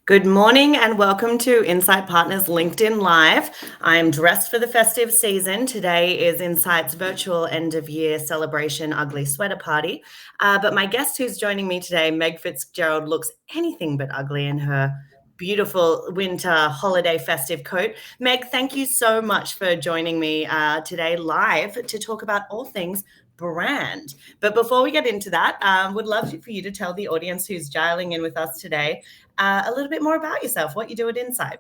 Good morning and welcome to Insight Partners LinkedIn Live. I'm dressed for the festive season. Today is Insight's virtual end of year celebration ugly sweater party. But my guest who's joining me today, Meg Fitzgerald, looks anything but ugly in her beautiful winter holiday festive coat. Meg, thank you so much for joining me today live to talk about all things brand. But before we get into that, would love for you to tell the audience who's dialing in with us today a little bit more about yourself, what you do at Insight.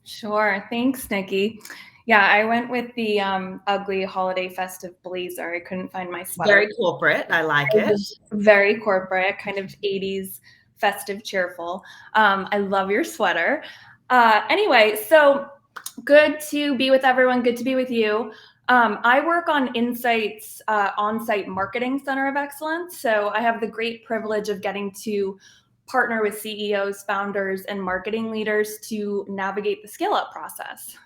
Sure. Thanks, Nikki. Yeah, I went with the ugly holiday festive blazer. I couldn't find my sweater. Very corporate. I like It it. was very corporate, kind of 80s festive, cheerful. I love your sweater. Anyway, so good to be with everyone. Good to be with you. I work on Insight's on-site marketing center of excellence. So I have the great privilege of getting to partner with CEOs, founders, and marketing leaders to navigate the scale-up process.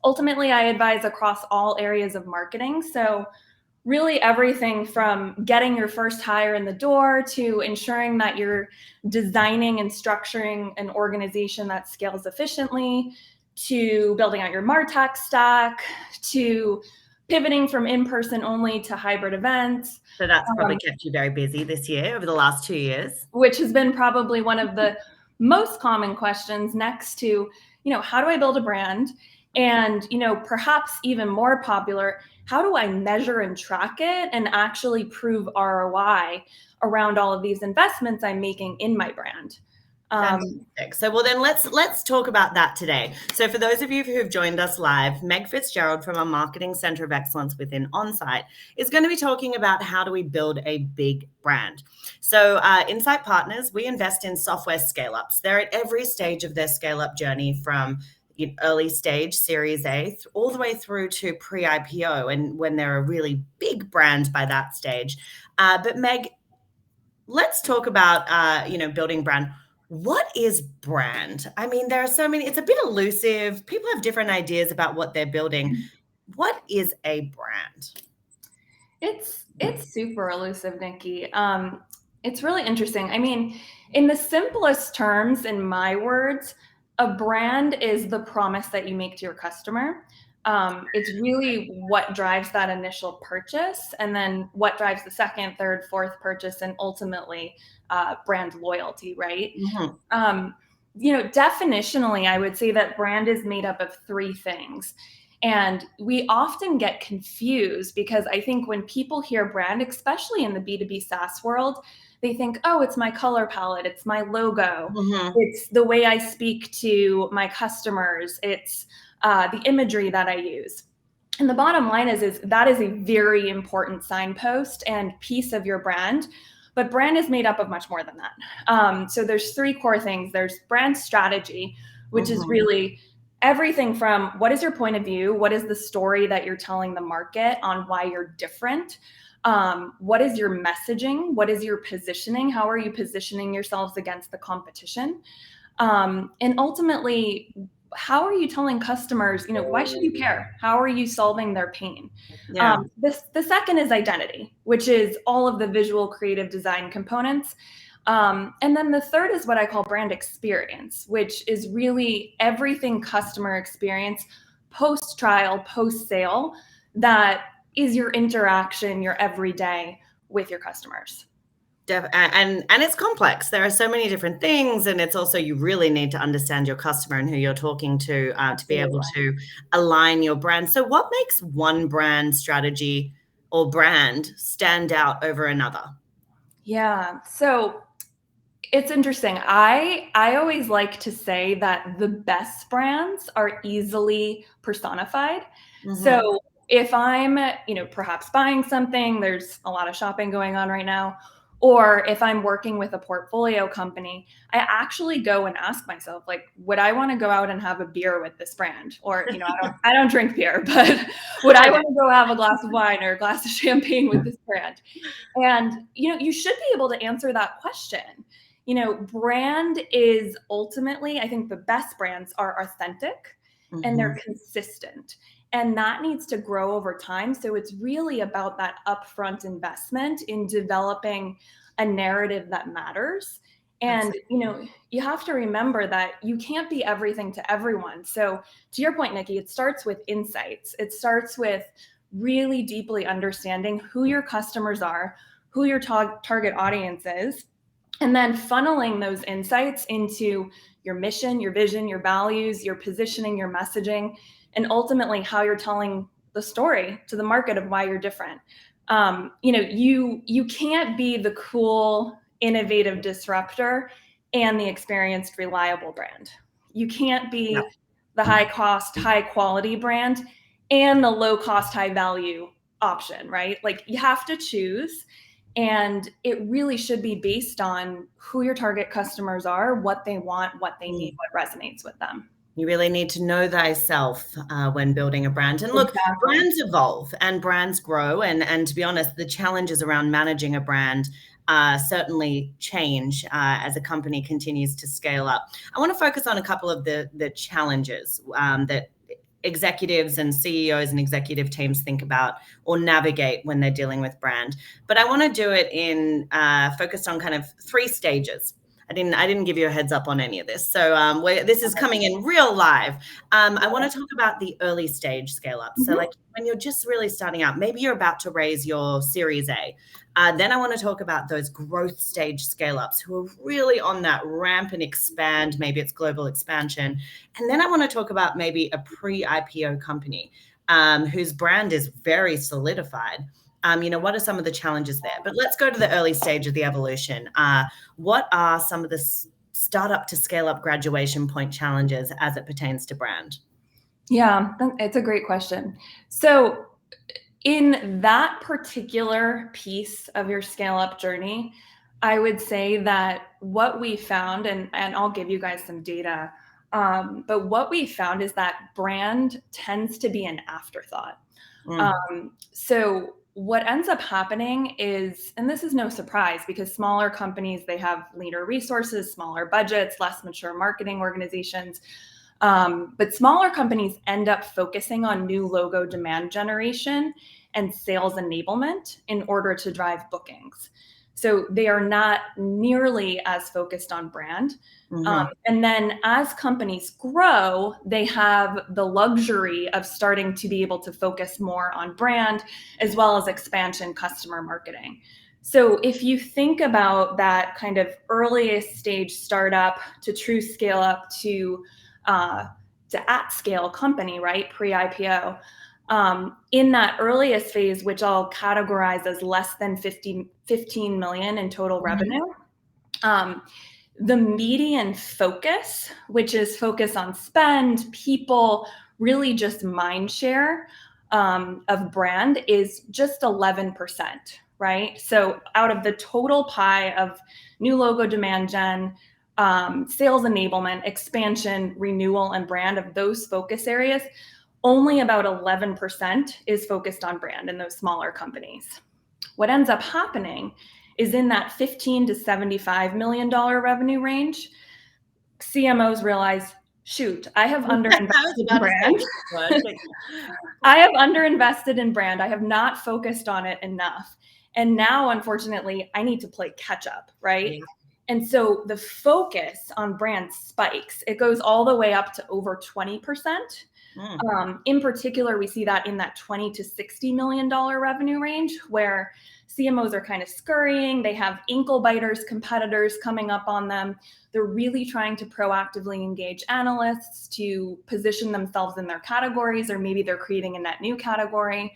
Ultimately, I advise across all areas of marketing. So really everything from getting your first hire in the door to ensuring that you're designing and structuring an organization that scales efficiently, to building out your MarTech stack, to pivoting from in-person only to hybrid events. So that's probably kept you very busy this year, over the last 2 years. Which has been probably one of the most common questions next to, how do I build a brand? And, perhaps even more popular, how do I measure and track it and actually prove ROI around all of these investments I'm making in my brand? Fantastic. So, well, then let's talk about that today. So, for those of you who've joined us live, Meg Fitzgerald from our Marketing Center of Excellence within Onsite is going to be talking about how do we build a big brand. So, Insight Partners, we invest in software scale-ups. They're at every stage of their scale-up journey from early stage Series A all the way through to pre-IPO, and when they're a really big brand by that stage. But Meg, let's talk about building brand. What is brand? I mean, there are so many, it's a bit elusive. People have different ideas about what they're building. What is a brand? It's super elusive, Nikki. It's really interesting. I mean, in the simplest terms, in my words, a brand is the promise that you make to your customer. It's really what drives that initial purchase, and then what drives the second, third, fourth purchase, and ultimately brand loyalty, right? Mm-hmm. Definitionally, I would say that brand is made up of three things. And we often get confused because I think when people hear brand, especially in the B2B SaaS world, they think, oh, it's my color palette, it's my logo, Mm-hmm. it's the way I speak to my customers, it's the imagery that I use. And the bottom line is that is a very important signpost and piece of your brand. But brand is made up of much more than that. So there's three core things. There's brand strategy, which is really everything from what is your point of view? What is the story that you're telling the market on why you're different? What is your messaging? What is your positioning? How are you positioning yourselves against the competition? And ultimately, how are you telling customers, why should you care? How are you solving their pain? Yeah. The second is identity, which is all of the visual creative design components. And then the third is what I call brand experience, which is really everything customer experience post-trial, post-sale, that is your interaction, your everyday with your customers. And it's complex. There are so many different things, and it's also you really need to understand your customer and who you're talking to be able to align your brand. So, what makes one brand strategy or brand stand out over another? Yeah. So it's interesting. I always like to say that the best brands are easily personified. Mm-hmm. So if I'm, perhaps buying something, there's a lot of shopping going on right now, or if I'm working with a portfolio company, I actually go and ask myself, like, would I want to go out and have a beer with this brand? Or, I don't drink beer, but would I want to go have a glass of wine or a glass of champagne with this brand? And, you should be able to answer that question. Brand is ultimately, I think the best brands are authentic and they're consistent. And that needs to grow over time. So it's really about that upfront investment in developing a narrative that matters. And, you have to remember that you can't be everything to everyone. So to your point, Nikki, it starts with insights. It starts with really deeply understanding who your customers are, who your target audience is, and then funneling those insights into your mission, your vision, your values, your positioning, your messaging, and ultimately how you're telling the story to the market of why you're different. You can't be the cool, innovative disruptor and the experienced, reliable brand. You can't be the high cost, high quality brand and the low cost, high value option, right? Like you have to choose. And it really should be based on who your target customers are, what they want, what they need, what resonates with them. You really need to know thyself when building a brand. And look, Exactly. brands evolve and brands grow. And to be honest, the challenges around managing a brand certainly change as a company continues to scale up. I want to focus on a couple of the challenges that executives and CEOs and executive teams think about or navigate when they're dealing with brand. But I want to do it in focused on kind of 3 stages. I didn't give you a heads up on any of this. So this is coming in real live. I want to talk about the early stage scale up. So like when you're just really starting out, maybe you're about to raise your Series A. Then I want to talk about those growth stage scale ups who are really on that ramp and expand. Maybe it's global expansion. And then I want to talk about maybe a pre-IPO company whose brand is very solidified. What are some of the challenges there? But let's go to the early stage of the evolution. What are some of the startup to scale up graduation point challenges as it pertains to brand? Yeah, it's a great question. So in that particular piece of your scale up journey, I would say that what we found, and I'll give you guys some data, but what we found is that brand tends to be an afterthought. So what ends up happening is, and this is no surprise because smaller companies, they have leaner resources, smaller budgets, less mature marketing organizations. But smaller companies end up focusing on new logo demand generation and sales enablement in order to drive bookings. So they are not nearly as focused on brand. And then as companies grow, they have the luxury of starting to be able to focus more on brand as well as expansion customer marketing. So if you think about that kind of earliest stage startup to true scale up to at scale company, right? Pre-IPO. In that earliest phase, which I'll categorize as less than 15 million in total revenue, the median focus, which is focus on spend, people, really just mind share of brand is just 11%, right? So out of the total pie of new logo demand gen, sales enablement, expansion, renewal, and brand of those focus areas, only about 11% is focused on brand in those smaller companies. What ends up happening is in that $15 to $75 million revenue range, CMOs realize, shoot, I have underinvested in brand. I have underinvested in brand. I have not focused on it enough. And now, unfortunately, I need to play catch up, right? Yeah. And so the focus on brand spikes. It goes all the way up to over 20%. In particular, we see that in that $20 to $60 million revenue range where CMOs are kind of scurrying. They have ankle biters, competitors coming up on them. They're really trying to proactively engage analysts to position themselves in their categories, or maybe they're creating a net new category.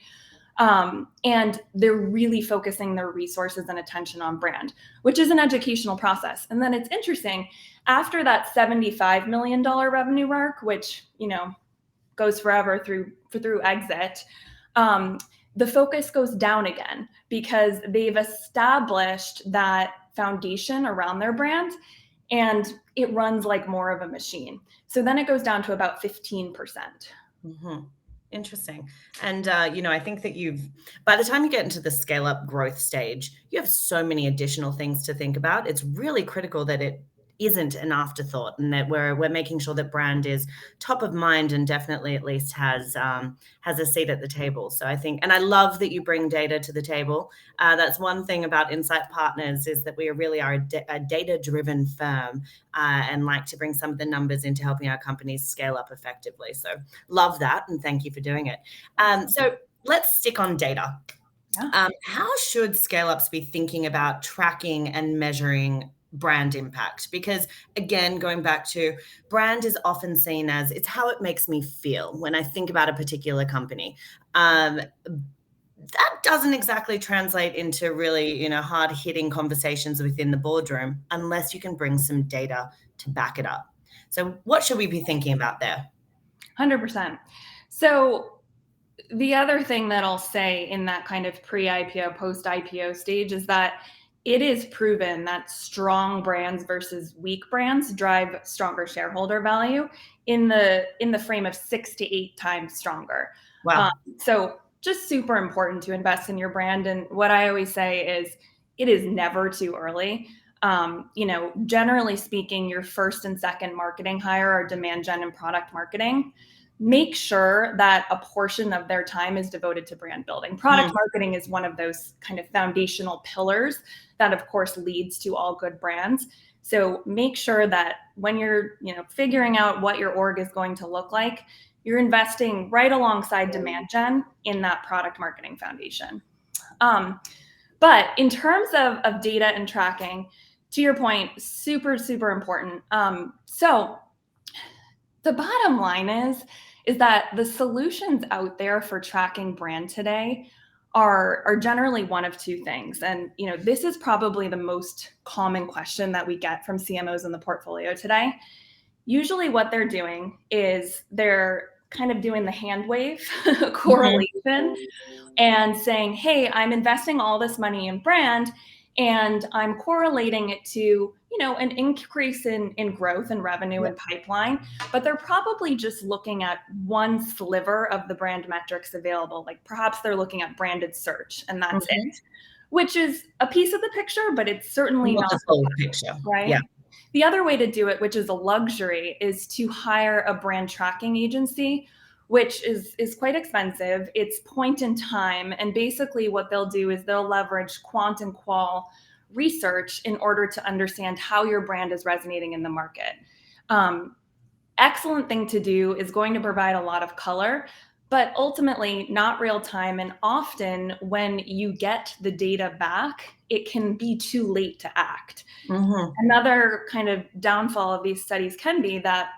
And they're really focusing their resources and attention on brand, which is an educational process. And then it's interesting, after that $75 million revenue mark, which, goes forever through exit, the focus goes down again because they've established that foundation around their brand and it runs like more of a machine. So then it goes down to about 15%. Interesting. And, I think that by the time you get into the scale up growth stage, you have so many additional things to think about. It's really critical that isn't an afterthought, and that we're making sure that brand is top of mind and definitely at least has a seat at the table. So I think, and I love that you bring data to the table. That's one thing about Insight Partners, is that we really are a data-driven firm, and like to bring some of the numbers into helping our companies scale up effectively. So love that, and thank you for doing it. So let's stick on data. Yeah. How should scale-ups be thinking about tracking and measuring brand impact? Because again, going back to, brand is often seen as, it's how it makes me feel when I think about a particular company. That doesn't exactly translate into really, hard-hitting conversations within the boardroom unless you can bring some data to back it up. So what should we be thinking about there? 100%. So the other thing that I'll say in that kind of pre-IPO, post-IPO stage is that it is proven that strong brands versus weak brands drive stronger shareholder value in the frame of 6 to 8 times stronger. Wow. So just super important to invest in your brand. And what I always say is, it is never too early. Generally speaking, your first and second marketing hire are demand gen and product marketing. Make sure that a portion of their time is devoted to brand building. Product marketing is one of those kind of foundational pillars that, of course, leads to all good brands. So make sure that when you're, figuring out what your org is going to look like, you're investing right alongside demand gen in that product marketing foundation. But in terms of data and tracking, to your point, super, super important. So the bottom line is that the solutions out there for tracking brand today are generally one of two things. And this is probably the most common question that we get from CMOs in the portfolio today. Usually what they're doing is they're kind of doing the hand wave correlation and saying, hey, I'm investing all this money in brand, and I'm correlating it to, an increase in growth and revenue and pipeline, but they're probably just looking at one sliver of the brand metrics available. Like perhaps they're looking at branded search and that's it, which is a piece of the picture, but it's certainly not the full picture, right? Yeah. The other way to do it, which is a luxury, is to hire a brand tracking agency, which is quite expensive. It's point in time. And basically what they'll do is they'll leverage quant and qual research in order to understand how your brand is resonating in the market. Excellent thing to do, is going to provide a lot of color, but ultimately not real time. And often when you get the data back, it can be too late to act. Another kind of downfall of these studies can be that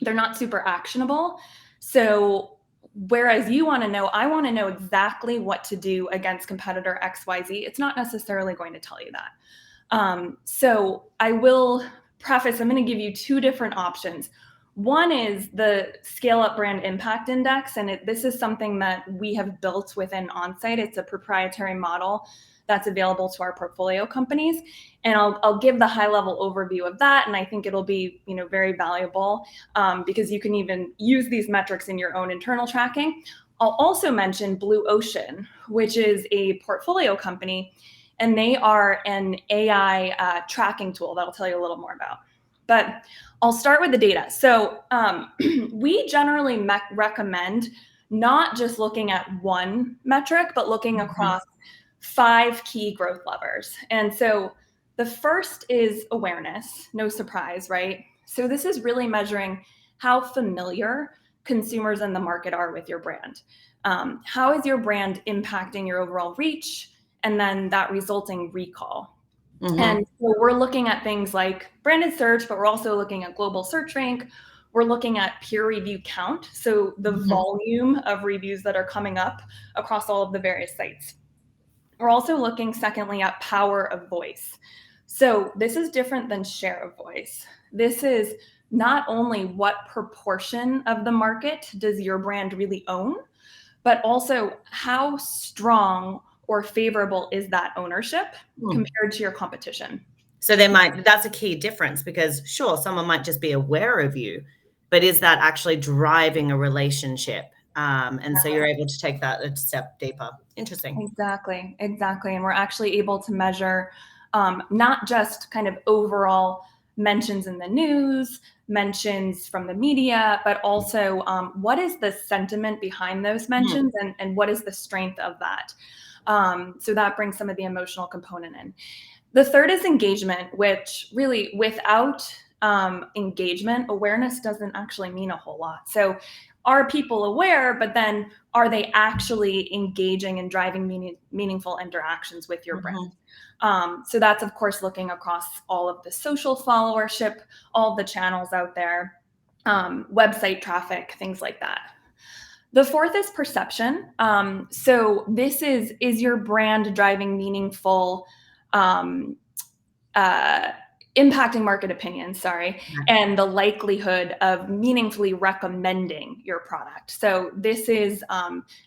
they're not super actionable. So whereas I want to know exactly what to do against competitor XYZ, it's not necessarily going to tell you that. So I will preface, I'm going to give you two different options. One is the Scale Up Brand Impact Index, and this is something that we have built within Onsite. It's a proprietary model that's available to our portfolio companies. And I'll give the high level overview of that. And I think it'll be, very valuable because you can even use these metrics in your own internal tracking. I'll also mention Blue Ocean, which is a portfolio company, and they are an AI tracking tool that I'll tell you a little more about. But I'll start with the data. So we generally recommend not just looking at one metric, but looking across 5 key growth levers. And so the first is awareness, no surprise, right? So this is really measuring how familiar consumers in the market are with your brand. How is your brand impacting your overall reach, and then that resulting recall? And so we're looking at things like branded search, but we're also looking at global search rank. We're looking at peer review count, so the volume of reviews that are coming up across all of the various sites. We're also looking, secondly, at power of voice. So this is different than share of voice. This is not only what proportion of the market does your brand really own, but also how strong or favorable is that ownership compared to your competition. So that's a key difference, because sure, someone might just be aware of you, but is that actually driving a relationship? And so you're able to take that a step deeper. Interesting. Exactly. And we're actually able to measure not just kind of overall mentions in the news, mentions from the media, but also what is the sentiment behind those mentions, and what is the strength of that? So that brings some of the emotional component in. The third is engagement, which really without engagement, awareness doesn't actually mean a whole lot. So are people aware, but then are they actually engaging and driving meaningful interactions with your brand? So that's, of course, looking across all of the social followership, all the channels out there, website traffic, things like that. The fourth is perception. So this is your brand driving meaningful, impacting market opinion, and the likelihood of meaningfully recommending your product. So this is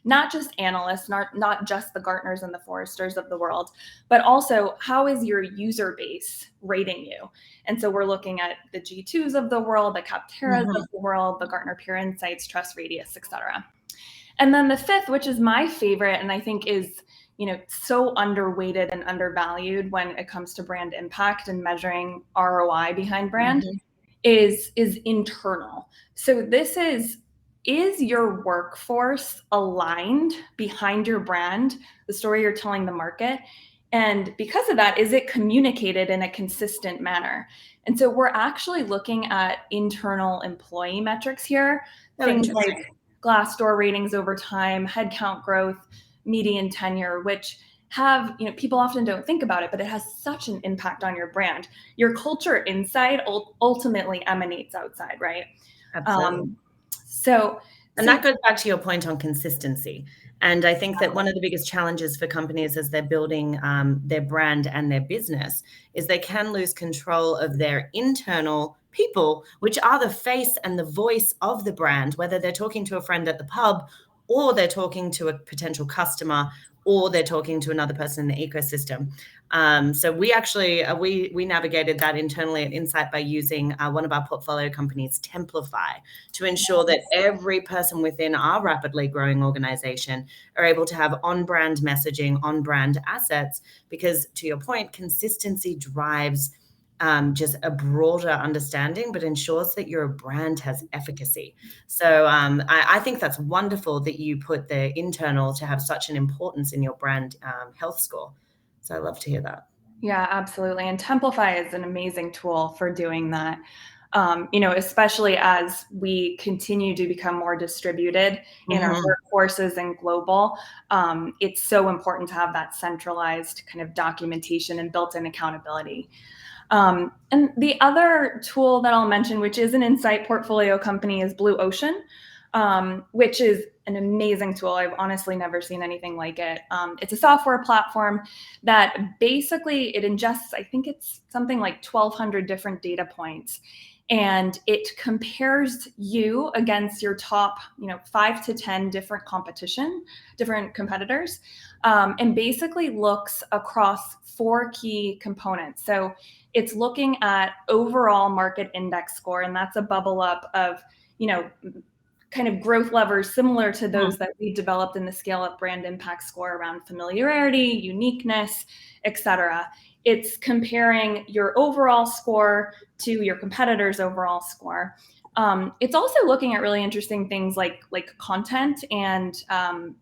not just analysts, not just the Gartners and the Forresters of the world, but also how is your user base rating you? And so we're looking at the G2s of the world, the Capterras of the world, the Gartner Peer Insights, Trust Radius, et cetera. And then the fifth, which is my favorite, and I think is so underweighted and undervalued when it comes to brand impact and measuring ROI behind brand, is internal. So this is your workforce aligned behind your brand, the story you're telling the market? And because of that, is it communicated in a consistent manner? And so we're actually looking at internal employee metrics here, things like Glassdoor ratings over time, headcount growth, median tenure, which have, people often don't think about it, but it has such an impact on your brand. Your culture inside ultimately emanates outside, right? Absolutely. And that goes back to your point on consistency. And I think that one of the biggest challenges for companies as they're building their brand and their business is they can lose control of their internal people, which are the face and the voice of the brand, whether they're talking to a friend at the pub or they're talking to a potential customer or they're talking to another person in the ecosystem. So we actually, we navigated that internally at Insight by using one of our portfolio companies, Templafy, to ensure that every person within our rapidly growing organization are able to have on-brand messaging, on-brand assets, because to your point, consistency drives just a broader understanding, but ensures that your brand has efficacy. So I think that's wonderful that you put the internal to have such an importance in your brand health score. So I love to hear that. Yeah, absolutely. And Templafy is an amazing tool for doing that. Especially as we continue to become more distributed in our workforces and global, it's so important to have that centralized kind of documentation and built-in accountability. And the other tool that I'll mention, which is an Insight portfolio company, is Blue Ocean, which is an amazing tool. I've honestly never seen anything like it. It's a software platform that basically it ingests, I think it's something like 1,200 different data points. And it compares you against your top, 5 to 10 different competitors, and basically looks across 4 key components. So it's looking at overall market index score, and that's a bubble up of, kind of growth levers similar to those that we developed in the Scale Up Brand Impact Score around familiarity, uniqueness, et cetera. It's comparing your overall score to your competitor's overall score. It's also looking at really interesting things like content and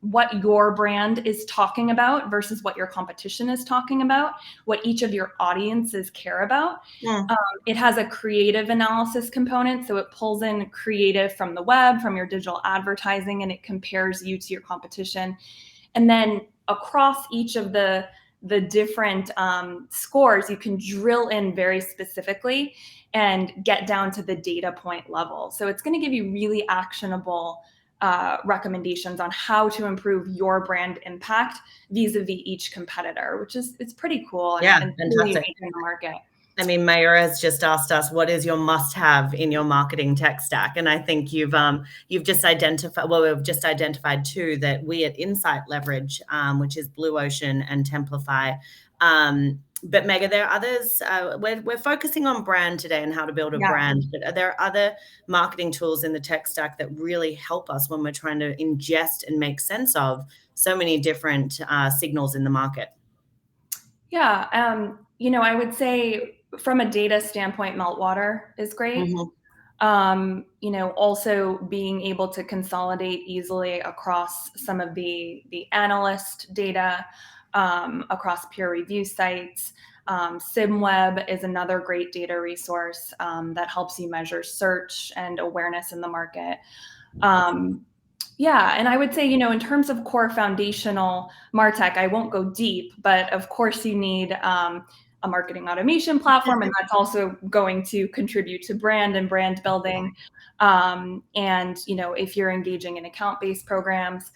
what your brand is talking about versus what your competition is talking about, what each of your audiences care about. It has a creative analysis component, so it pulls in creative from the web, from your digital advertising, and it compares you to your competition. And then across each of the different scores, you can drill in very specifically and get down to the data point level. So it's going to give you really actionable recommendations on how to improve your brand impact vis-a-vis each competitor, which is it's pretty cool and really unique in the market. I mean, Mayur has just asked us, what is your must-have in your marketing tech stack? And I think you've just identified, we've just identified 2 that we at Insight leverage, which is Blue Ocean and Templafy. But Mega, there are others. We're focusing on brand today and how to build a brand. But are there other marketing tools in the tech stack that really help us when we're trying to ingest and make sense of so many different signals in the market? Yeah, I would say from a data standpoint, Meltwater is great. Also being able to consolidate easily across some of the analyst data, across peer review sites. SimWeb is another great data resource that helps you measure search and awareness in the market. And I would say, in terms of core foundational MarTech, I won't go deep, but of course you need a marketing automation platform, and that's also going to contribute to brand and brand building. If you're engaging in account-based programs,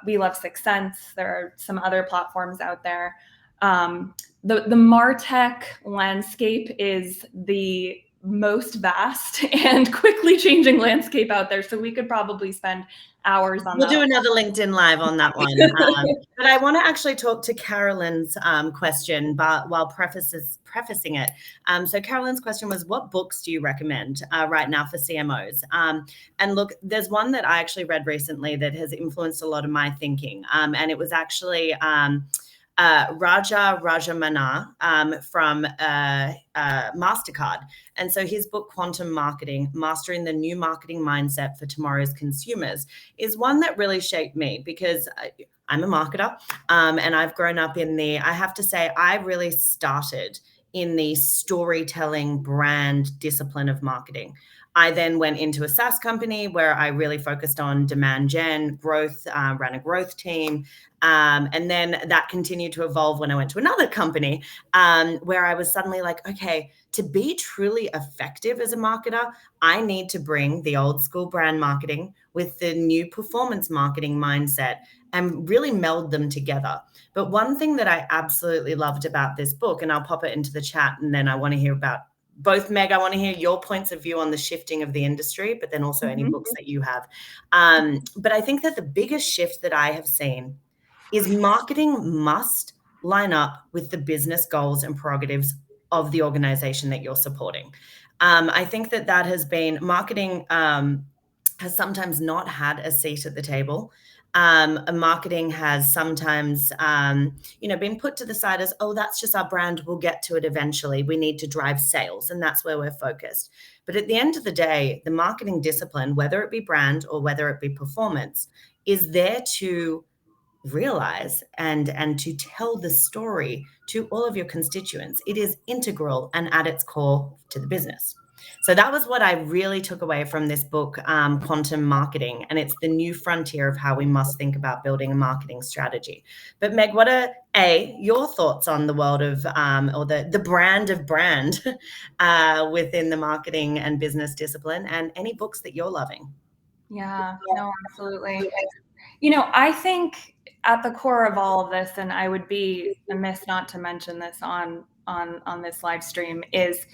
we love 6sense. There are some other platforms out there. The MarTech landscape is the most vast and quickly changing landscape out there. So we could probably spend hours on that. We'll do another LinkedIn Live on that one. But I want to actually talk to Carolyn's question, but while prefacing it. So Carolyn's question was, what books do you recommend right now for CMOs? And look, there's one that I actually read recently that has influenced a lot of my thinking. And it was actually Raja Rajamanna from MasterCard. And so his book, Quantum Marketing, Mastering the New Marketing Mindset for Tomorrow's Consumers, is one that really shaped me because I'm a marketer and I've grown up I have to say, I really started in the storytelling brand discipline of marketing. I then went into a SaaS company where I really focused on demand gen, growth, ran a growth team. And then that continued to evolve when I went to another company where I was suddenly like, okay, to be truly effective as a marketer, I need to bring the old school brand marketing with the new performance marketing mindset and really meld them together. But one thing that I absolutely loved about this book, and I'll pop it into the chat, and then I want to hear about both, Meg, I want to hear your points of view on the shifting of the industry, but then also any books that you have. But I think that the biggest shift that I have seen is marketing must line up with the business goals and prerogatives of the organization that you're supporting. I think that has been, marketing has sometimes not had a seat at the table. Marketing has sometimes, been put to the side as, oh, that's just our brand. We'll get to it eventually. We need to drive sales, and that's where we're focused. But at the end of the day, the marketing discipline, whether it be brand or whether it be performance, is there to realize and to tell the story to all of your constituents. It is integral and at its core to the business. So that was what I really took away from this book, Quantum Marketing, and it's the new frontier of how we must think about building a marketing strategy. But Meg, what are your thoughts on the world of or the brand of brand within the marketing and business discipline, and any books that you're loving? Yeah, no, absolutely. I think at the core of all of this, and I would be amiss not to mention this on this live stream, is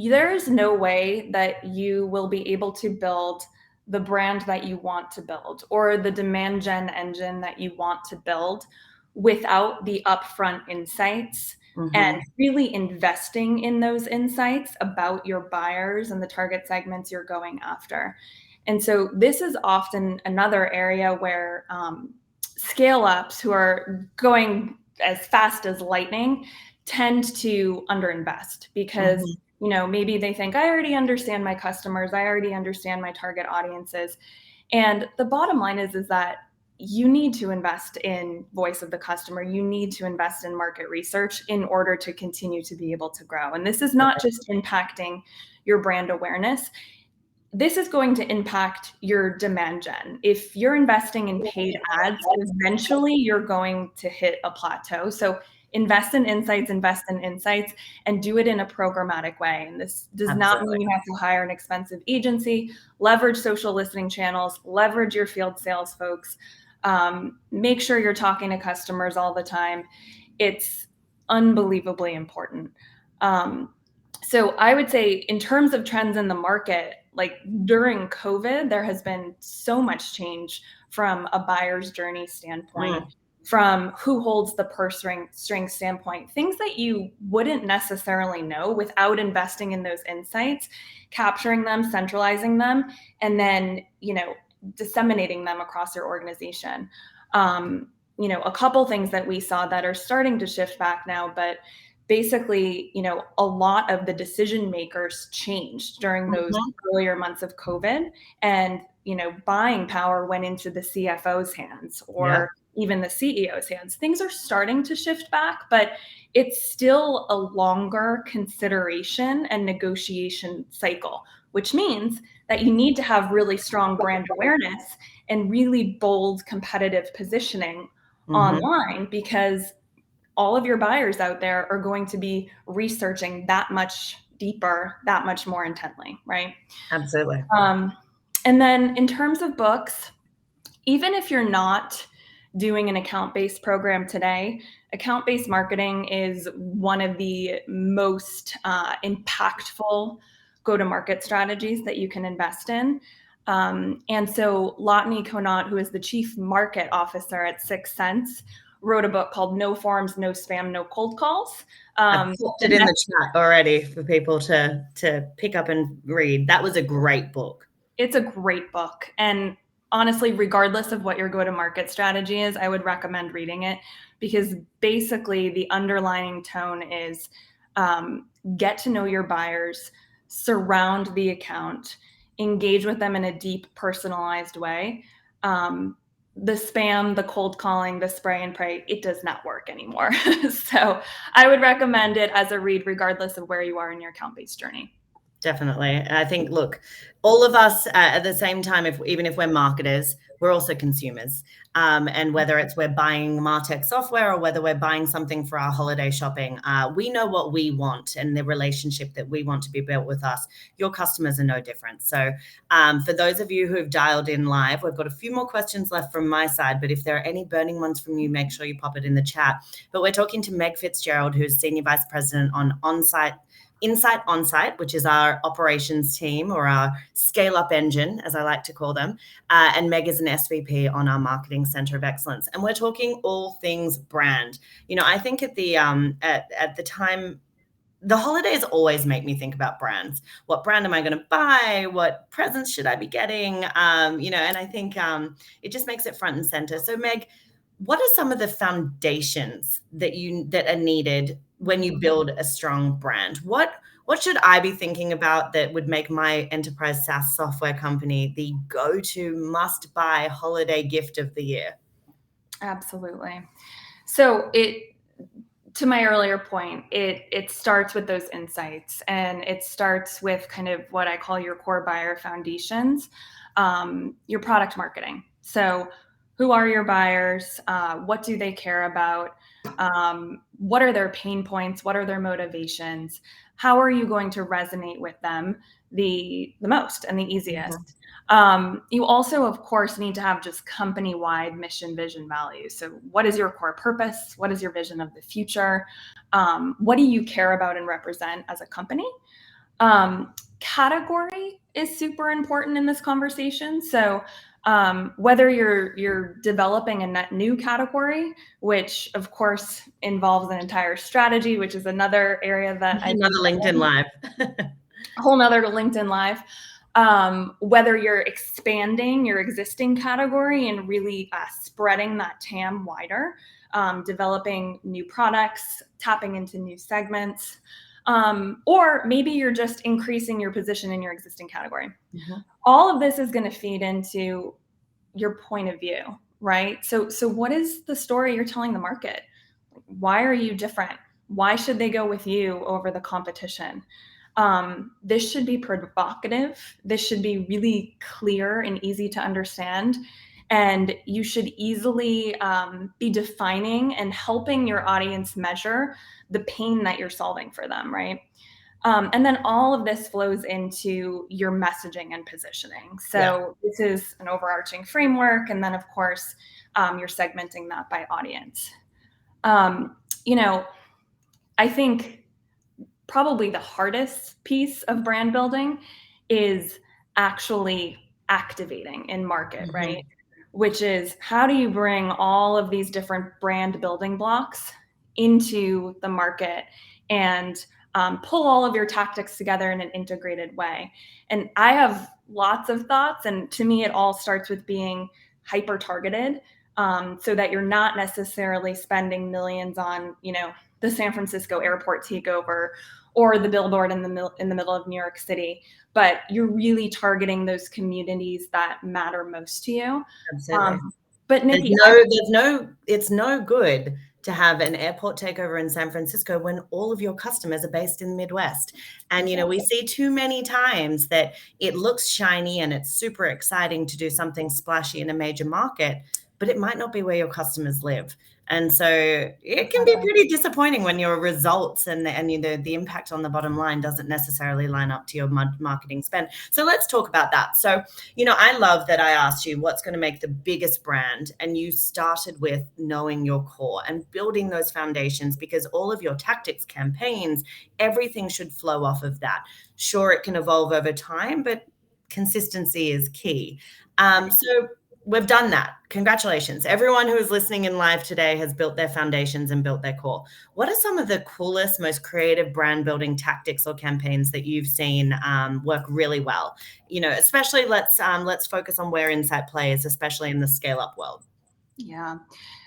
there is no way that you will be able to build the brand that you want to build or the demand gen engine that you want to build without the upfront insights and really investing in those insights about your buyers and the target segments you're going after. And so this is often another area where scale ups who are going as fast as lightning tend to underinvest because maybe they think, I already understand my customers, I already understand my target audiences. And the bottom line is that you need to invest in voice of the customer. You need to invest in market research in order to continue to be able to grow. And this is not just impacting your brand awareness. This is going to impact your demand gen. If you're investing in paid ads, eventually you're going to hit a plateau. So invest in insights, and do it in a programmatic way. And this does not mean you have to hire an expensive agency. Leverage social listening channels, leverage your field sales folks. Make sure you're talking to customers all the time. It's unbelievably important. So I would say in terms of trends in the market, like during COVID, there has been so much change from a buyer's journey standpoint, from who holds the purse string standpoint, things that you wouldn't necessarily know without investing in those insights, capturing them, centralizing them, and then, disseminating them across your organization. A couple things that we saw that are starting to shift back now, but basically, a lot of the decision makers changed during those earlier months of COVID, and, buying power went into the CFO's hands or even the CEO's hands. Things are starting to shift back, but it's still a longer consideration and negotiation cycle, which means that you need to have really strong brand awareness and really bold competitive positioning online, because all of your buyers out there are going to be researching that much deeper, that much more intently, right? Absolutely. And then in terms of books, even if you're not doing an account-based program today, account-based marketing is one of the most impactful go-to-market strategies that you can invest in. And so Lotnie Conant, who is the chief market officer at 6sense, wrote a book called No Forms, No Spam, No Cold Calls. I've put it in the chat already for people to pick up and read. That was a great book. It's a great book. And honestly, regardless of what your go-to-market strategy is, I would recommend reading it, because basically the underlying tone is get to know your buyers, surround the account, engage with them in a deep, personalized way. The spam, the cold calling, the spray and pray, it does not work anymore. So I would recommend it as a read, regardless of where you are in your account-based journey. Definitely. I think, look, all of us at the same time, even if we're marketers, we're also consumers. And whether it's we're buying MarTech software or whether we're buying something for our holiday shopping, we know what we want and the relationship that we want to be built with us. Your customers are no different. So for those of you who've dialed in live, we've got a few more questions left from my side, but if there are any burning ones from you, make sure you pop it in the chat. But we're talking to Meg Fitzgerald, who's Senior Vice President on Insight Onsite, which is our operations team, or our scale-up engine, as I like to call them. And Meg is an SVP on our Marketing Center of Excellence. And we're talking all things brand. I think at the time, the holidays always make me think about brands. What brand am I going to buy? What presents should I be getting? And I think it just makes it front and center. So Meg, what are some of the foundations that are needed when you build a strong brand? What should I be thinking about that would make my enterprise SaaS software company the go-to must-buy holiday gift of the year? Absolutely. So to my earlier point, it starts with those insights, and it starts with kind of what I call your core buyer foundations, your product marketing. So who are your buyers? What do they care about? What are their pain points? What are their motivations? How are you going to resonate with them the most and the easiest? You also, of course, need to have just company-wide mission, vision, values. So what is your core purpose? What is your vision of the future? What do you care about and represent as a company? Category is super important in this conversation. So whether you're developing a net new category, which of course involves an entire strategy, which is another area that another LinkedIn Live, a whole nother LinkedIn Live. Whether you're expanding your existing category and really spreading that TAM wider, developing new products, tapping into new segments, or maybe you're just increasing your position in your existing category. All of this is going to feed into your point of view, right? So what is the story you're telling the market? Why are you different? Why should they go with you over the competition? This should be provocative. This should be really clear and easy to understand. And you should easily be defining and helping your audience measure the pain that you're solving for them, right? And then all of this flows into your messaging and positioning. So this is an overarching framework. And then, of course, you're segmenting that by audience. I think probably the hardest piece of brand building is actually activating in market, right? Which is, how do you bring all of these different brand building blocks into the market and pull all of your tactics together in an integrated way? And I have lots of thoughts, and to me, it all starts with being hyper targeted, so that you're not necessarily spending millions on, the San Francisco airport takeover or the billboard in the middle of New York City, but you're really targeting those communities that matter most to you. Absolutely. But Nikki, it's no good to have an airport takeover in San Francisco when all of your customers are based in the Midwest. And, we see too many times that it looks shiny and it's super exciting to do something splashy in a major market, but it might not be where your customers live. And so it can be pretty disappointing when your results and the impact on the bottom line doesn't necessarily line up to your marketing spend. So let's talk about that. So, I love that I asked you what's going to make the biggest brand, and you started with knowing your core and building those foundations, because all of your tactics, campaigns, everything should flow off of that. Sure, it can evolve over time, but consistency is key. So we've done that. Congratulations. Everyone who is listening in live today has built their foundations and built their core. What are some of the coolest, most creative brand building tactics or campaigns that you've seen work really well? Especially let's focus on where Insight plays, especially in the scale up world. Yeah.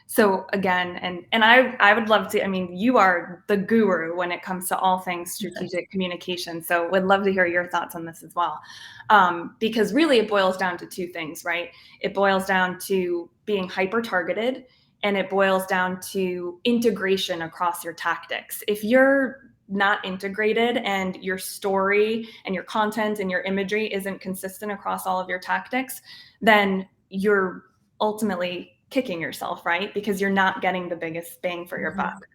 So again, and I would love to, you are the guru when it comes to all things strategic communication. So would love to hear your thoughts on this as well. Because really it boils down to two things, right? It boils down to being hyper targeted, and it boils down to integration across your tactics. If you're not integrated and your story and your content and your imagery isn't consistent across all of your tactics, then you're ultimately kicking yourself, right? Because you're not getting the biggest bang for your buck.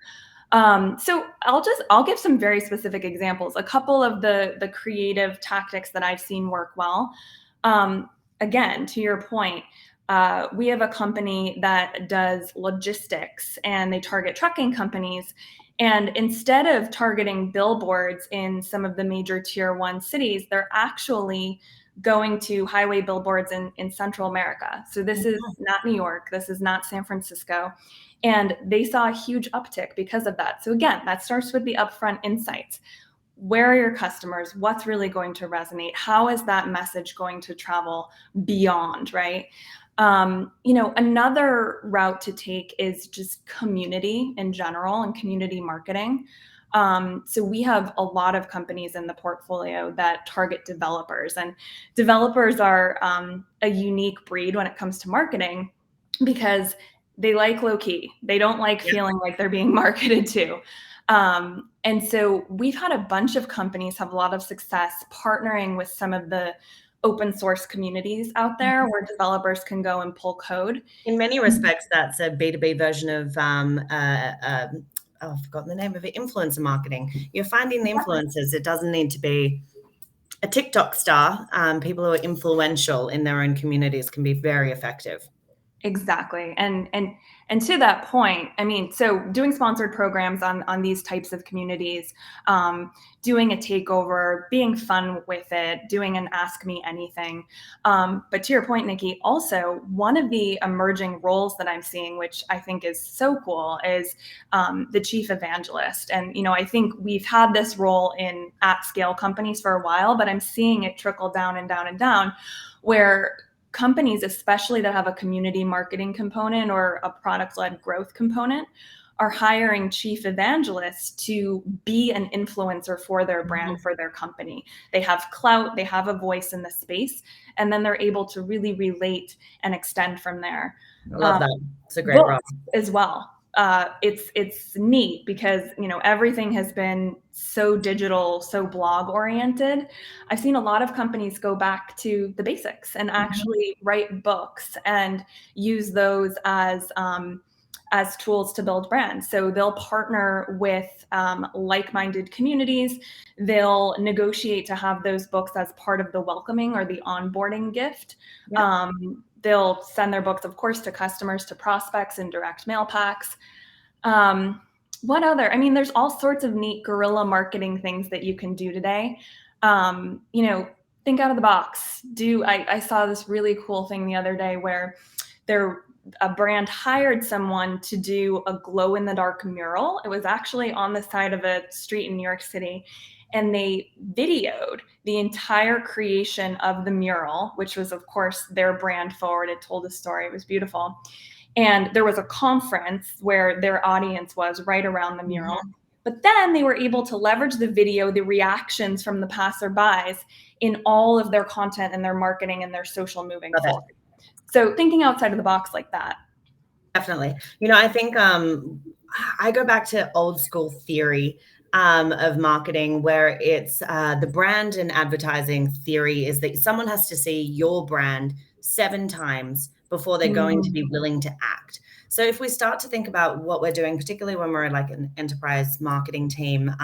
So I'll give some very specific examples. A couple of the creative tactics that I've seen work well. Again, to your point, we have a company that does logistics and they target trucking companies. And instead of targeting billboards in some of the major tier 1 cities, they're actually going to highway billboards in Central America. So this is not New York. This is not San Francisco. And they saw a huge uptick because of that. So again, that starts with the upfront insights. Where are your customers? What's really going to resonate? How is that message going to travel beyond, right? Another route to take is just community in general and community marketing. So we have a lot of companies in the portfolio that target developers, and developers are a unique breed when it comes to marketing because they like low key. They don't like feeling like they're being marketed to. And so we've had a bunch of companies have a lot of success partnering with some of the open source communities out there where developers can go and pull code. In many respects, that's a B2B version of I've forgotten the name of it, influencer marketing. You're finding the influencers. It doesn't need to be a TikTok star. People who are influential in their own communities can be very effective. Exactly. And to that point, so doing sponsored programs on these types of communities, doing a takeover, being fun with it, doing an ask me anything. But to your point, Nikki, also one of the emerging roles that I'm seeing, which I think is so cool, is the chief evangelist. And, I think we've had this role in at scale companies for a while, but I'm seeing it trickle down and down and down, where companies, especially that have a community marketing component or a product-led growth component, are hiring chief evangelists to be an influencer for their brand, for their company. They have clout, they have a voice in the space, and then they're able to really relate and extend from there. I love that. It's a great role as well. It's neat because everything has been so digital, so blog oriented. I've seen a lot of companies go back to the basics and actually write books and use those as tools to build brands. So they'll partner with like-minded communities. They'll negotiate to have those books as part of the welcoming or the onboarding gift. They'll send their books, of course, to customers, to prospects in direct mail packs. What other? There's all sorts of neat guerrilla marketing things that you can do today. Think out of the box. I saw this really cool thing the other day where a brand hired someone to do a glow-in-the-dark mural. It was actually on the side of a street in New York City. And they videoed the entire creation of the mural, which was, of course, their brand forward. It told a story. It was beautiful. And there was a conference where their audience was right around the mural. But then they were able to leverage the video, the reactions from the passerbys in all of their content and their marketing and their social moving forward. So thinking outside of the box like that. Definitely. I think I go back to old school theory of marketing, where it's the brand and advertising theory is that someone has to see your brand 7 times before they're going to be willing to act. So if we start to think about what we're doing, particularly when we're like an enterprise marketing team,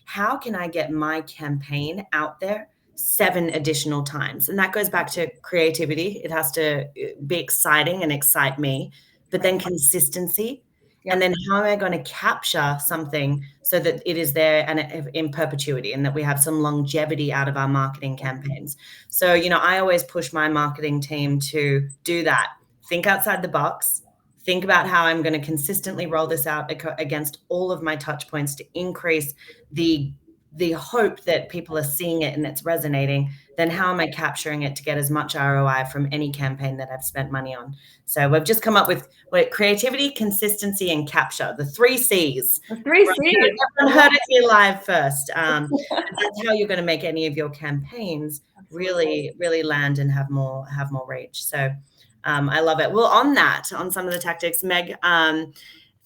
how can I get my campaign out there 7 additional times? And that goes back to creativity. It has to be exciting and excite me, but then consistency. Yep. And then how am I going to capture something so that it is there and in perpetuity, and that we have some longevity out of our marketing campaigns? So, I always push my marketing team to do that. Think outside the box. Think about how I'm going to consistently roll this out against all of my touch points to increase the hope that people are seeing it and it's resonating. Then how am I capturing it to get as much ROI from any campaign that I've spent money on? So we've just come up with creativity, consistency, and capture, the 3 C's. The 3 C's. Everyone heard it here live first. That's how you're going to make any of your campaigns really, really land and have more reach. So I love it. Well, on some of the tactics, Meg,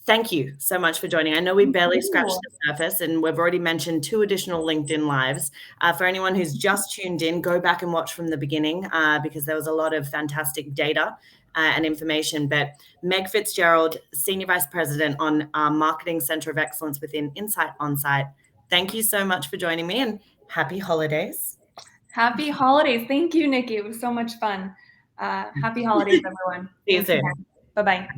thank you so much for joining. I know we barely scratched the surface, and we've already mentioned 2 additional LinkedIn Lives. For anyone who's just tuned in, go back and watch from the beginning because there was a lot of fantastic data and information. But Meg Fitzgerald, Senior Vice President on our Marketing Center of Excellence within Insight OnSite. Thank you so much for joining me, and happy holidays. Happy holidays. Thank you, Nikki. It was so much fun. Happy holidays, everyone. See you soon. Bye-bye.